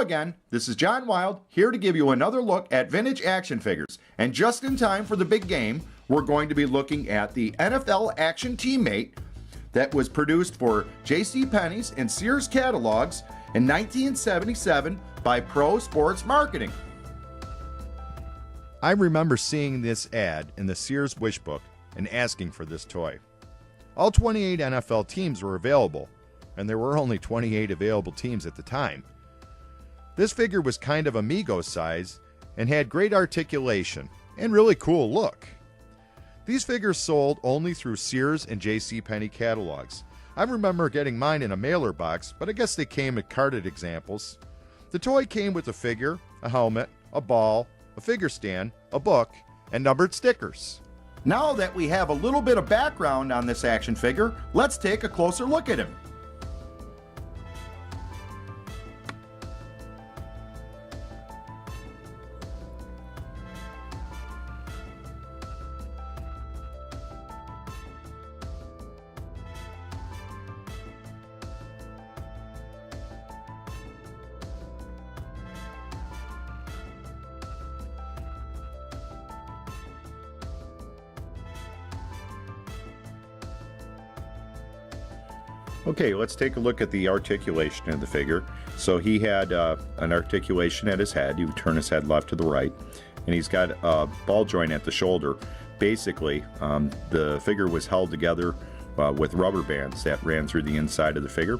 again, this is John Wild, here to give you another look at vintage action figures. And just in time for the big game, we're going to be looking at the NFL Action Teammate that was produced for JCPenney's and Sears catalogs in 1977 by Pro Sports Marketing. I remember seeing this ad in the Sears Wishbook and asking for this toy. All 28 NFL teams were available, and there were only 28 available teams at the time. This figure was kind of amigo size and had great articulation and really cool look. These figures sold only through Sears and JCPenney catalogs. I remember getting mine in a mailer box, but I guess they came at carded examples. The toy came with a figure, a helmet, a ball, a figure stand, a book, and numbered stickers. Now that we have a little bit of background on this action figure, let's take a closer look at him. Okay, let's take a look at the articulation of the figure. So he had an articulation at his head. He would turn his head left to the right, and he's got a ball joint at the shoulder. Basically, the figure was held together with rubber bands that ran through the inside of the figure.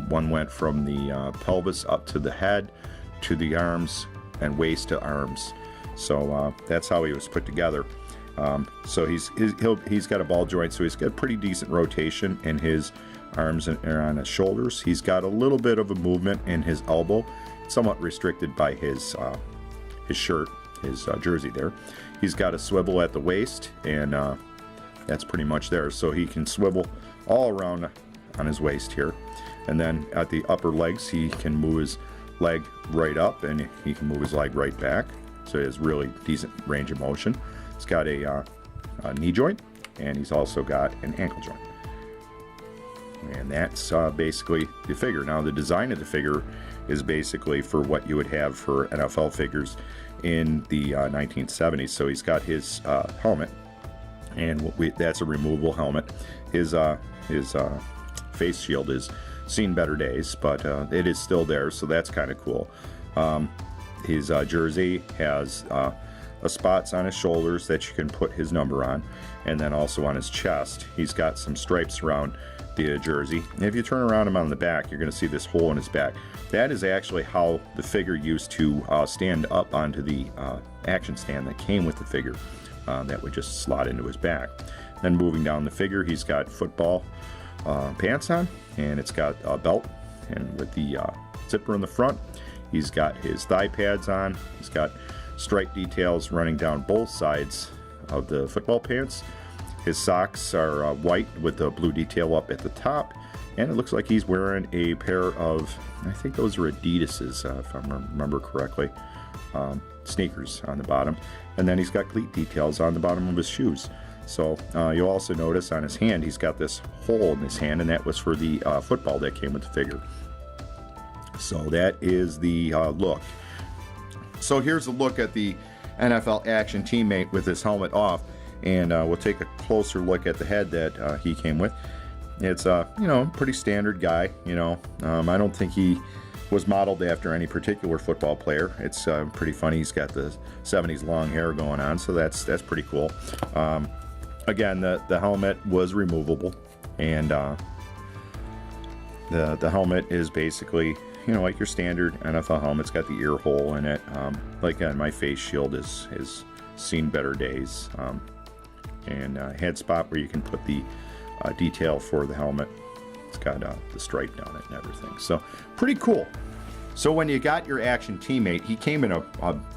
One went from the pelvis up to the head, to the arms, and waist to arms. So that's how he was put together. So he's got a ball joint, so he's got pretty decent rotation in his arms and on his shoulders. He's got a little bit of a movement in his elbow, somewhat restricted by his shirt, his jersey there. He's got a swivel at the waist, and that's pretty much there. So he can swivel all around on his waist here. And then at the upper legs, he can move his leg right up, and he can move his leg right back. So he has really decent range of motion. He's got a knee joint, and he's also got an ankle joint. And that's basically the figure. Now, the design of the figure is basically for what you would have for NFL figures in the 1970s. So he's got his helmet, and that's a removable helmet. His face shield is seen better days, but it is still there, so that's kind of cool. His jersey has spots on his shoulders that you can put his number on, and then also on his chest. He's got some stripes around the jersey. And if you turn around him on the back, you're going to see this hole in his back. That is actually how the figure used to stand up onto the action stand that came with the figure. That would just slot into his back. Then moving down the figure, he's got football pants on, and it's got a belt, and with the zipper in the front. He's got his thigh pads on. He's got stripe details running down both sides of the football pants. His socks are white with the blue detail up at the top, and it looks like he's wearing a pair of, I think those are Adidas's, if I remember correctly, sneakers on the bottom. And then he's got cleat details on the bottom of his shoes. So you'll also notice on his hand, he's got this hole in his hand, and that was for the football that came with the figure. So that is the look. So here's a look at the NFL Action Teammate with his helmet off, and we'll take a closer look at the head that he came with. It's pretty standard guy. I don't think he was modeled after any particular football player. It's pretty funny. He's got the 70s long hair going on, so that's pretty cool. Again, the helmet was removable, and the helmet is basically like your standard NFL helmet. It's got the ear hole in it. Like my face shield is seen better days. And head spot where you can put the detail for the helmet. It's got the stripe down it and everything. So pretty cool. So when you got your Action Teammate, he came in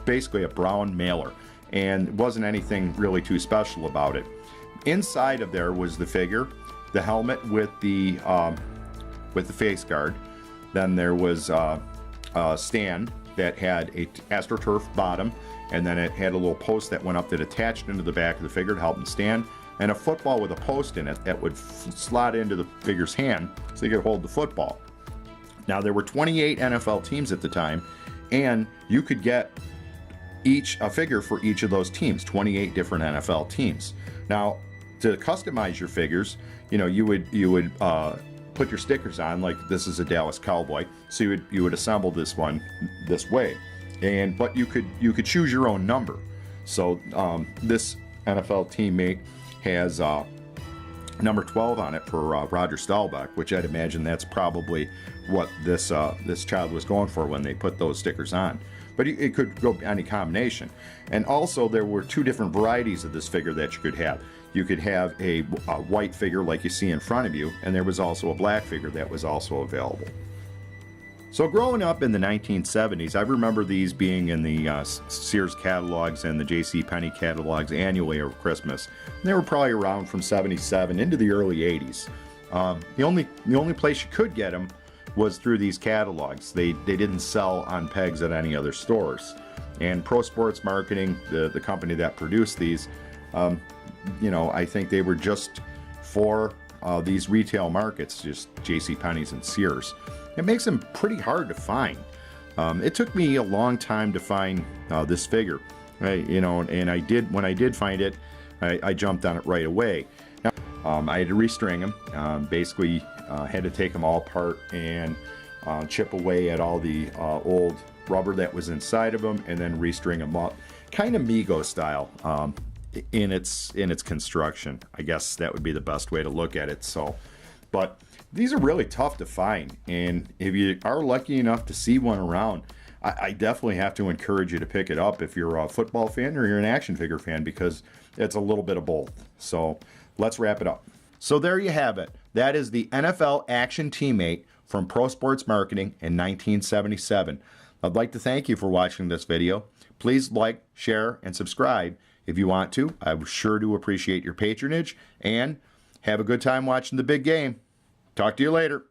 basically a brown mailer, and wasn't anything really too special about it. Inside of there was the figure, the helmet with the face guard. Then there was a stand that had a AstroTurf bottom, and then it had a little post that went up that attached into the back of the figure to help him stand, and a football with a post in it that would slot into the figure's hand so he could hold the football. Now, there were 28 NFL teams at the time, and you could get a figure for each of those teams, 28 different NFL teams. Now, to customize your figures, you would put your stickers on, like this is a Dallas Cowboy, so you would assemble this one this way, but you could choose your own number. So this NFL teammate has number 12 on it for Roger Staubach, which I'd imagine that's probably what this child was going for when they put those stickers on. But it could go any combination. And also there were two different varieties of this figure that you could have. You could have a white figure like you see in front of you, and there was also a black figure that was also available. So growing up in the 1970s, I remember these being in the Sears catalogs and the JCPenney catalogs annually over Christmas. And they were probably around from 77 into the early 80s. The only place you could get them was through these catalogs. They didn't sell on pegs at any other stores. And Pro Sports Marketing, the company that produced these, I think they were just for these retail markets, just JCPenney's and Sears. It makes them pretty hard to find. It took me a long time to find this figure, and I did. When I did find it, I jumped on it right away. Now, I had to restring them. Basically, had to take them all apart and chip away at all the old rubber that was inside of them, and then restring them up, kind of Mego style in its construction. I guess that would be the best way to look at it. So, but these are really tough to find, and if you are lucky enough to see one around, I definitely have to encourage you to pick it up if you're a football fan or you're an action figure fan, because it's a little bit of both. So let's wrap it up. So there you have it. That is the NFL Action Teammate from Pro Sports Marketing in 1977. I'd like to thank you for watching this video. Please like, share, and subscribe if you want to. I sure do appreciate your patronage, and have a good time watching the big game. Talk to you later.